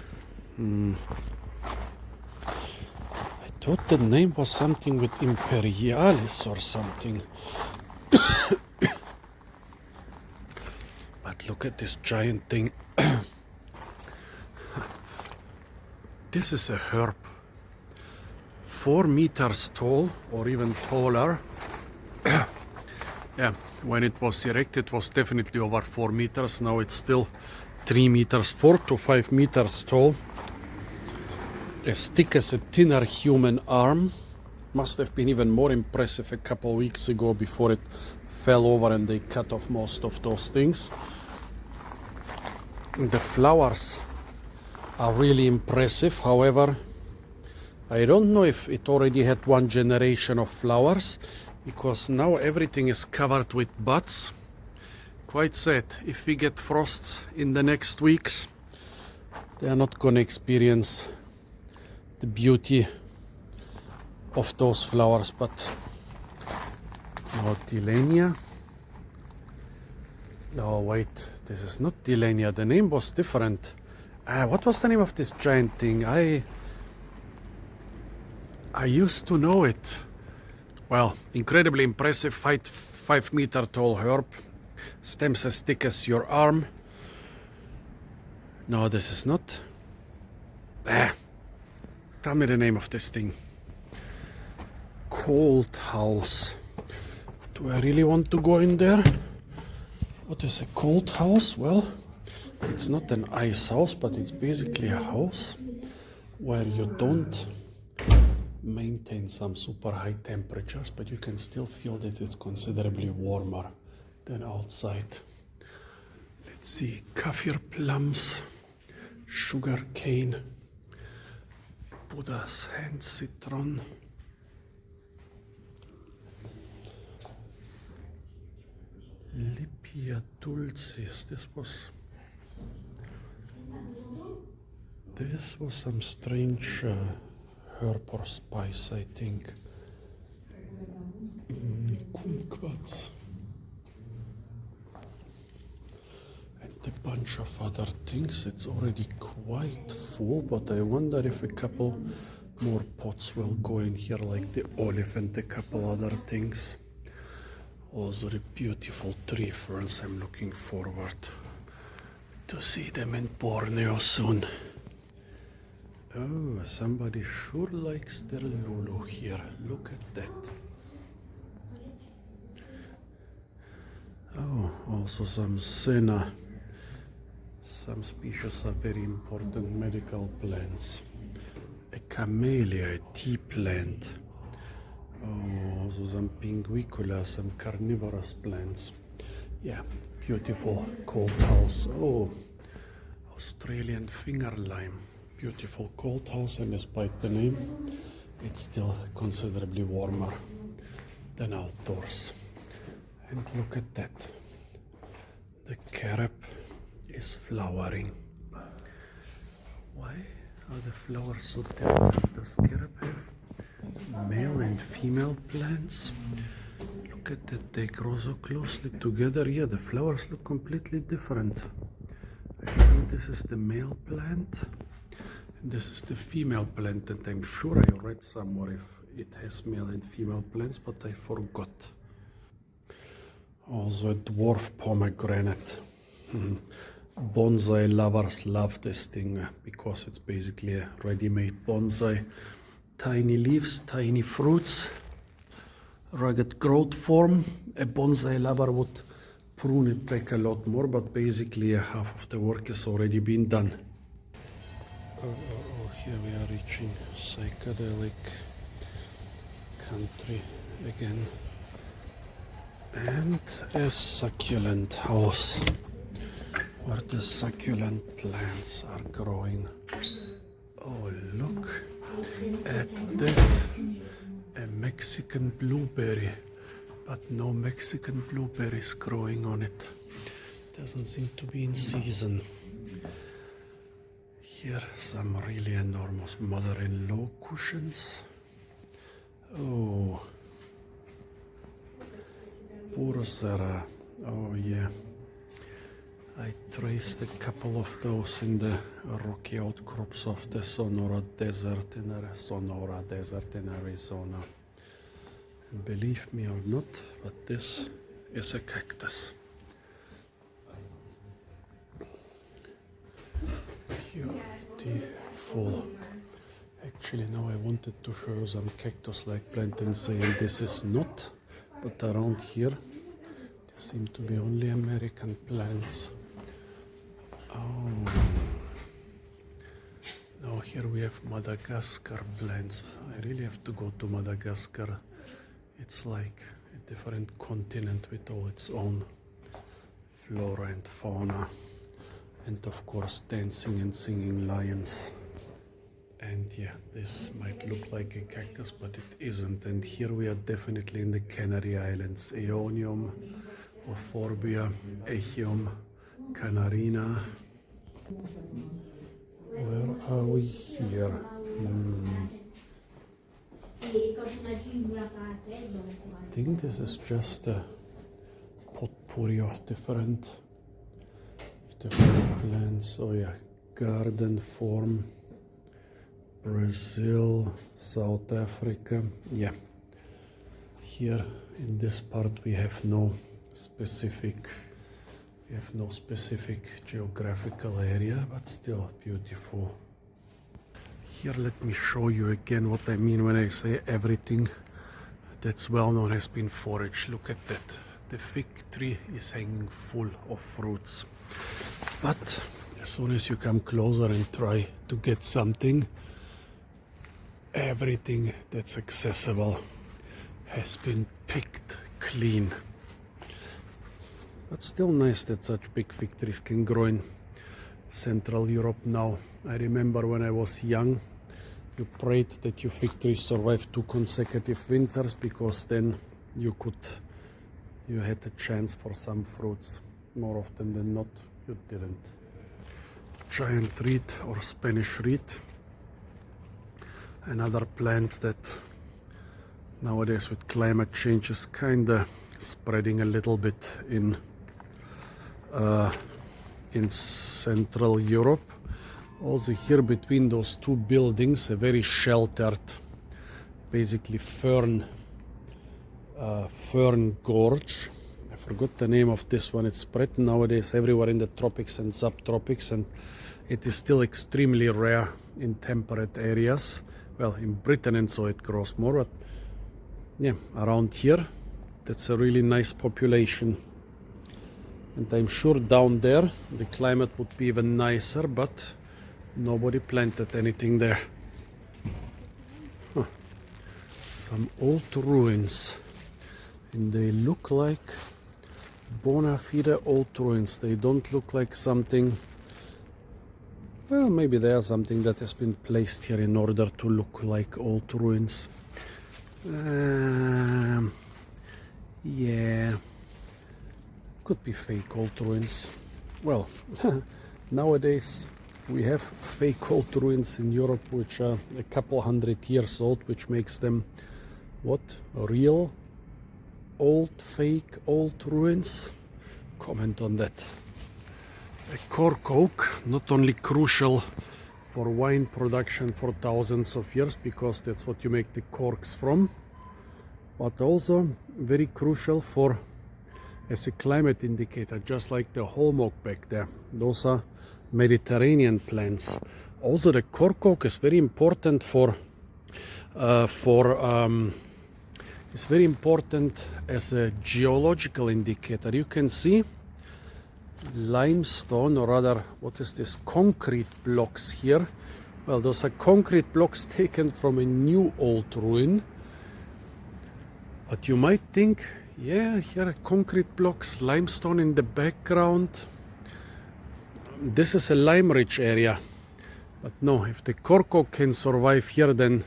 I thought the name was something with Imperialis or something. But look at this giant thing. This is a herb. 4 meters tall or even taller. Yeah, when it was erected it was definitely over 4 meters. Now it's still 3 meters, 4 to 5 meters tall. As thick as a thinner human arm. Must have been even more impressive a couple weeks ago before it fell over and they cut off most of those things. The flowers are really impressive. However, I don't know if it already had one generation of flowers, because now everything is covered with buds. Quite sad. If we get frosts in the next weeks, they are not going to experience the beauty of those flowers. But no, Dilenia. No, wait, this is not Dilenia. The name was different. What was the name of this giant thing? I used to know it. Well, incredibly impressive 5-meter tall herb. Stems as thick as your arm. No, this is not. Tell me the name of this thing. Cold house. Do I really want to go in there? What is a cold house? Well, it's not an ice house, but it's basically a house where you don't maintain some super high temperatures, but you can still feel that it's considerably warmer than outside. Let's see, kaffir plums, sugar cane, Buddha's hand citron, Lipia dulcis. This was some strange herb or spice, I think. Kumquats. And a bunch of other things. It's already quite full, but I wonder if a couple more pots will go in here, like the olive and a couple other things. Also the beautiful tree ferns. I'm looking forward to see them in Borneo soon. Oh, somebody sure likes their lulu here. Look at that. Oh, also some senna. Some species are very important medical plants. A camellia, a tea plant. Oh, also some pinguicula, some carnivorous plants. Yeah, beautiful cold house. Oh, Australian finger lime. Beautiful cold house, and despite the name, it's still considerably warmer than outdoors. And look at that. The carob is flowering. Why are the flowers so different? Does carob have male and female plants? Look at that, they grow so closely together. Yeah, the flowers look completely different. I think this is the male plant. And this is the female plant, and I'm sure I read somewhere if it has male and female plants, but I forgot. Also a dwarf pomegranate. Bonsai lovers love this thing because it's basically a ready-made bonsai. Tiny leaves, tiny fruits, rugged growth form. A bonsai lover would prune it back a lot more, but basically half of the work has already been done. Oh, here we are reaching psychedelic country again. And a succulent house where the succulent plants are growing. Oh, look at that. A Mexican blueberry, but no Mexican blueberries growing on it. Doesn't seem to be in season. Here some really enormous mother-in-law cushions. Oh, Bursera. Oh yeah. I traced a couple of those in the rocky outcrops of the Sonora Desert in Arizona. And believe me or not, but this is a cactus. Beautiful. Actually, now I wanted to show some cactus-like plant and say this is not, but around here there seem to be only American plants. Oh, now here we have Madagascar plants. I really have to go to Madagascar. It's like a different continent with all its own flora and fauna. And of course dancing and singing lions. And yeah, this might look like a cactus, but it isn't. And here we are definitely in the Canary Islands. Aeonium, Euphorbia, Echium, Canarina. Where are we here? I think this is just a potpourri of different plants. Oh yeah, garden form, Brazil, South Africa. Yeah, Here in this part we have no specific geographical area, but still beautiful. Here let me show you again what I mean when I say everything that's well known has been foraged. Look at that. The fig tree is hanging full of fruits. But as soon as you come closer and try to get something, everything that's accessible has been picked clean. But still nice that such big fig trees can grow in Central Europe now. I remember when I was young, you prayed that your fig trees survive 2 consecutive winters, because then you had a chance for some fruits. More often than not, you didn't. Giant reed or Spanish reed. Another plant that nowadays with climate change is kinda spreading a little bit in Central Europe. Also here between those 2 buildings, a very sheltered, basically fern gorge. I forgot the name of this one. It's spread nowadays everywhere in the tropics and subtropics, and it is still extremely rare in temperate areas. Well, in Britain and so it grows more, but yeah, around here, that's a really nice population. And I'm sure down there the climate would be even nicer, but nobody planted anything there. Some old ruins, and they look like bona fide old ruins. They don't look like something, well, maybe they are something that has been placed here in order to look like old ruins. Yeah, could be fake old ruins. Well, nowadays we have fake old ruins in Europe which are a couple 100 years old, which makes them what? Real old, fake old ruins? Comment on that. A cork oak, not only crucial for wine production for thousands of years, because that's what you make the corks from, but also very crucial for as a climate indicator, just like the holm oak back there. Those are Mediterranean plants. Also the cork oak is very important it's very important as a geological indicator. You can see limestone, or rather, what is this, concrete blocks here. Well, those are concrete blocks taken from a new old ruin. But you might think, yeah, here are concrete blocks, limestone in the background. This is a lime-rich area. But no, if the cork oak can survive here, then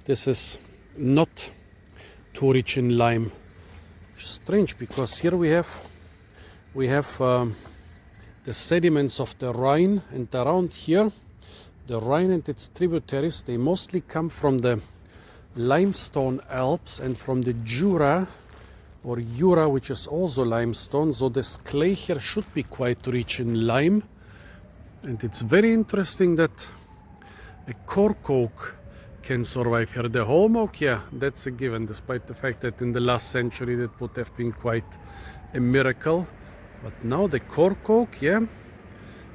this is not too rich in lime. Strange, because here we have the sediments of the Rhine, and around here the Rhine and its tributaries, they mostly come from the limestone Alps and from the Jura, which is also limestone. So this clay here should be quite rich in lime, and it's very interesting that a cork oak can survive here. The holm oak, yeah, that's a given, despite the fact that in the last century that would have been quite a miracle. But now the cork oak, yeah,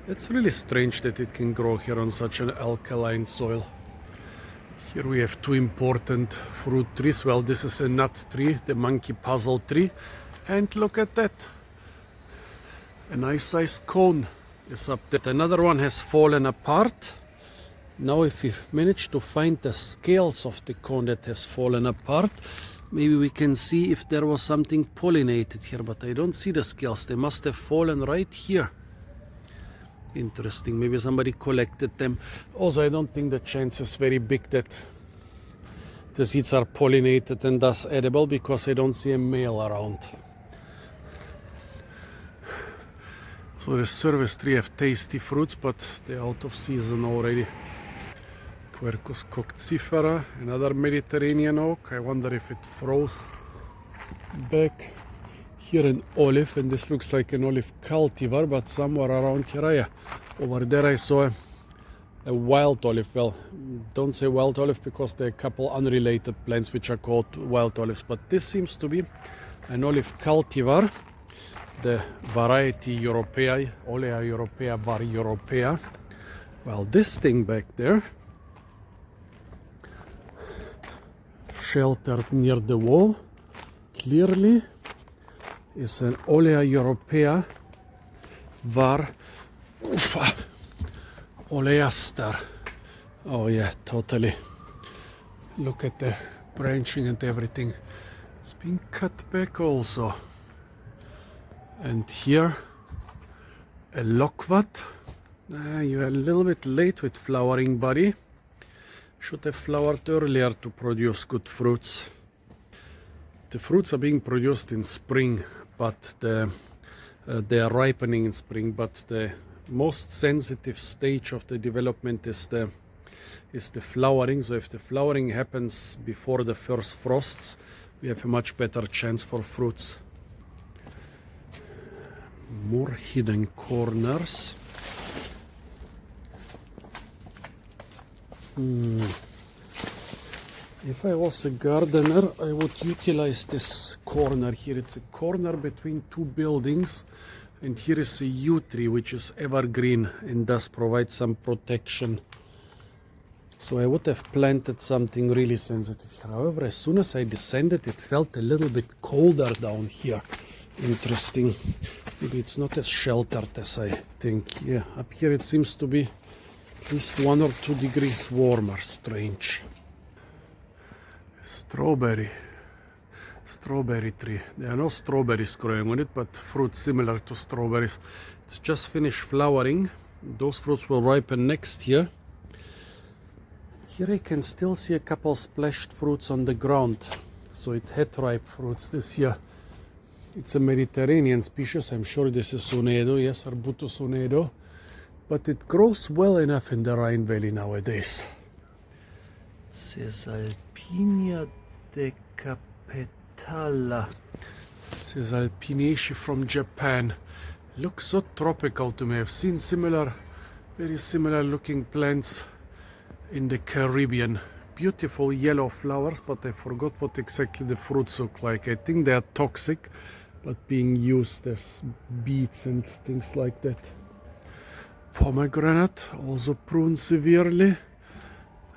it's really strange that it can grow here on such an alkaline soil. Here we have 2 important fruit trees. Well, this is a nut tree, the monkey puzzle tree, and look at that, a nice sized cone is up there. Another one has fallen apart. Now if we manage to find the scales of the cone that has fallen apart, maybe we can see if there was something pollinated here, but I don't see the scales. They must have fallen right here. Interesting, maybe somebody collected them. Also, I don't think the chance is very big that the seeds are pollinated and thus edible, because I don't see a male around. So the service tree have tasty fruits, but they're out of season already. Quercus coccifera, another Mediterranean oak. I wonder if it froze back. Here an olive, and this looks like an olive cultivar, but somewhere around here, yeah. Over there I saw a wild olive. Well, don't say wild olive because there are a couple unrelated plants which are called wild olives, but this seems to be an olive cultivar, the variety Europea, Olea Europea var Europea. Well, this thing back there, sheltered near the wall, clearly is an Olea Europea var oleaster. Oh yeah, totally. Look at the branching and everything. It's been cut back also. And here a loquat. You're a little bit late with flowering, buddy. Should have flowered earlier to produce good fruits. The fruits are being produced in spring, but they are ripening in spring, but the most sensitive stage of the development is the flowering. So if the flowering happens before the first frosts, we have a much better chance for fruits. More hidden corners. If I was a gardener, I would utilize this corner here. It's a corner between two buildings, and here is a yew tree which is evergreen and does provide some protection. So I would have planted something really sensitive here. However, as soon as I descended, it felt a little bit colder down here. Interesting. Maybe it's not as sheltered as I think. Yeah, up here it seems to be at least 1 or 2 degrees warmer. Strange. Strawberry tree. There are no strawberries growing on it, but fruits similar to strawberries. It's just finished flowering. Those fruits will ripen next year. Here I can still see a couple splashed fruits on the ground. So it had ripe fruits this year. It's a Mediterranean species. I'm sure this is Sunedo, yes, Arbutus Sunedo. But it grows well enough in the Rhine Valley nowadays. It says Alpine decapitala. It says Alpineaceae from Japan. Looks so tropical to me. I've seen very similar looking plants in the Caribbean. Beautiful yellow flowers, but I forgot what exactly the fruits look like. I think they are toxic, but being used as beets and things like that. Pomegranate, also pruned severely.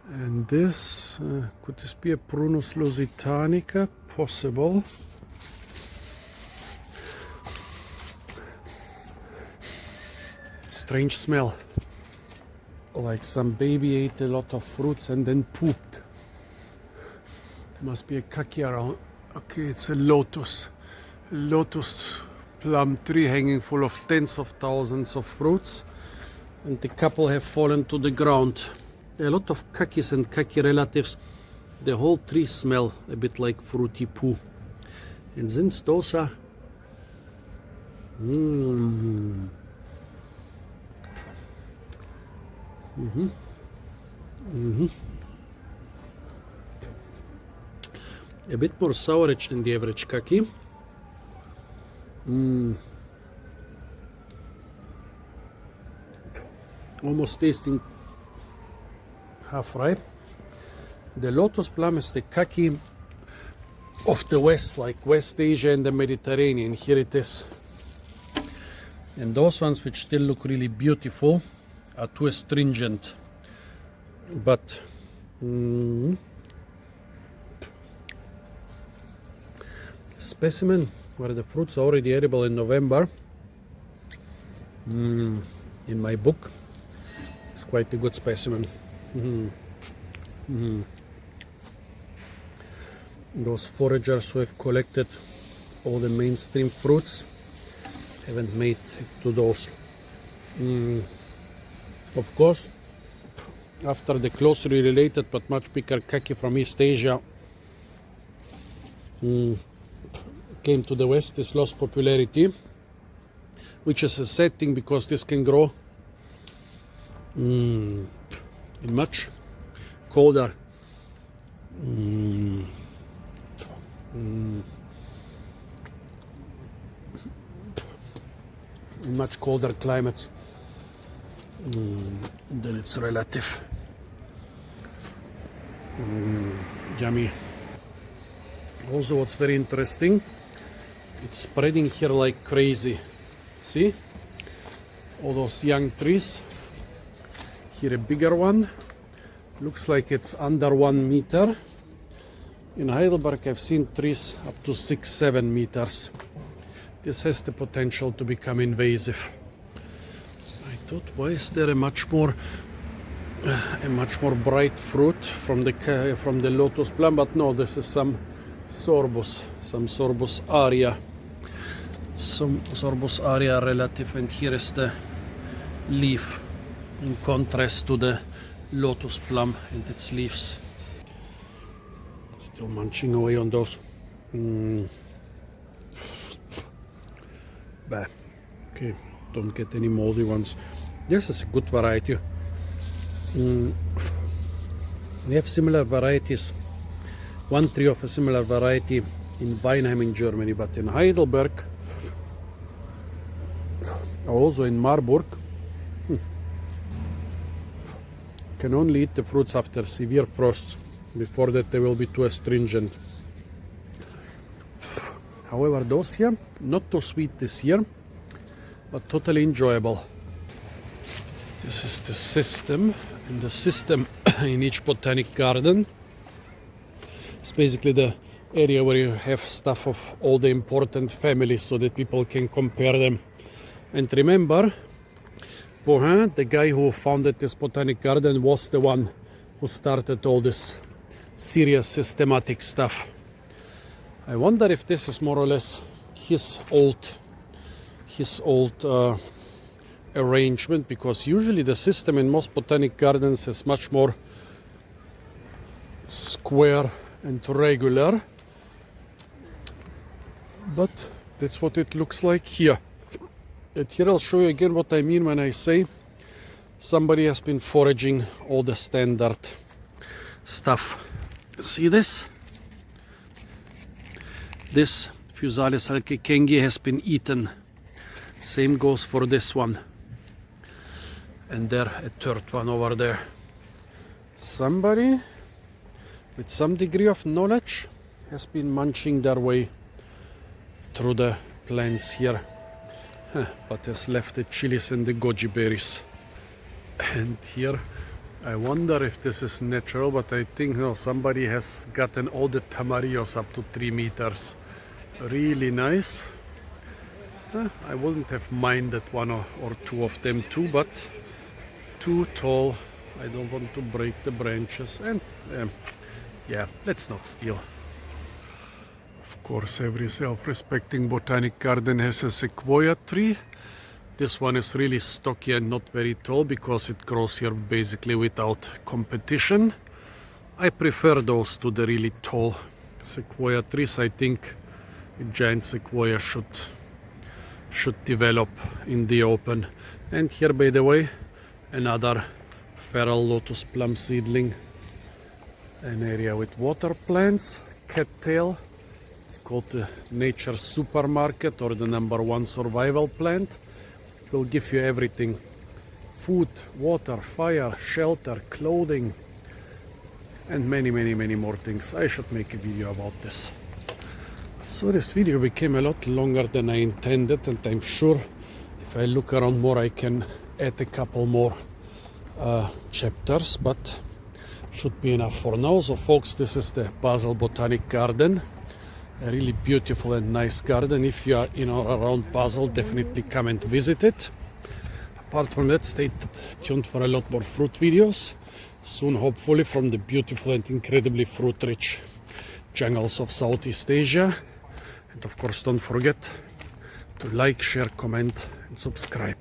And this, could this be a Prunus lusitanica? Possible. Strange smell. Like some baby ate a lot of fruits and then pooped. There must be a kaki around. Okay, it's a lotus. Lotus plum tree hanging full of tens of thousands of fruits. And the couple have fallen to the ground. A lot of kakis and kaki relatives. The whole tree smell a bit like fruity poo. And since those are a bit more sour-edged than the average kaki. Almost tasting half ripe. The lotus plum is the kaki of the West, like West Asia and the Mediterranean. Here it is. And those ones which still look really beautiful are too astringent. But specimen where the fruits are already edible in November, in my book, it's quite a good specimen. Those foragers who have collected all the mainstream fruits haven't made it to those. Of course, after the closely related but much bigger kaki from East Asia came to the West, this lost popularity, which is a sad thing because this can grow in much colder in much colder climates. And then it's relative. Yummy. Also, what's very interesting, it's spreading here like crazy. See? All those young trees. Here a bigger one. Looks like it's under 1 meter. In Heidelberg I've seen trees up to 6-7 meters. This has the potential to become invasive. I thought, why is there a much more bright fruit from the lotus plum? But no, this is some sorbus aria. Some sorbus aria relative, and here is the leaf in contrast to the lotus plum and its leaves. Still munching away on those. Bah. Okay, don't get any moldy ones. This is a good variety. We have similar varieties. One tree of a similar variety in Weinheim in Germany, but in Heidelberg, also in Marburg, can only eat the fruits after severe frosts. Before that they will be too astringent. However, those here, not too sweet this year, but totally enjoyable. This is the system, and the system in each botanic garden. It's basically the area where you have stuff of all the important families so that people can compare them. And remember, Bohin, the guy who founded this botanic garden, was the one who started all this serious systematic stuff. I wonder if this is more or less his old arrangement, because usually the system in most botanic gardens is much more square and regular, but that's what it looks like here. And here I'll show you again what I mean when I say somebody has been foraging all the standard stuff. See this? This Physalis alkekengi has been eaten. Same goes for this one. And there, a third one over there. Somebody with some degree of knowledge has been munching their way through the plants here. But has left the chilies and the goji berries. And here, I wonder if this is natural, but I think no, somebody has gotten all the tamarillos up to 3 meters. Really nice. I wouldn't have minded one or two of them too, but too tall. I don't want to break the branches, and yeah, let's not steal. Of course, every self-respecting botanic garden has a sequoia tree. This one is really stocky and not very tall because it grows here basically without competition. I prefer those to the really tall sequoia trees. I think a giant sequoia should develop in the open. And here, by the way, another feral lotus plum seedling. An area with water plants, cattail. It's called the Nature Supermarket, or the #1 survival plant. It will give you everything: food, water, fire, shelter, clothing, and many more things. I should make a video about this. So this video became a lot longer than I intended, and I'm sure if I look around more I can add a couple more chapters, but should be enough for now. So folks, this is the Basel Botanic Garden. A really beautiful and nice garden. If you are in or around Basel, definitely come and visit it. Apart from that, stay tuned for a lot more fruit videos soon, hopefully from the beautiful and incredibly fruit-rich jungles of Southeast Asia. And of course, don't forget to like, share, comment and subscribe.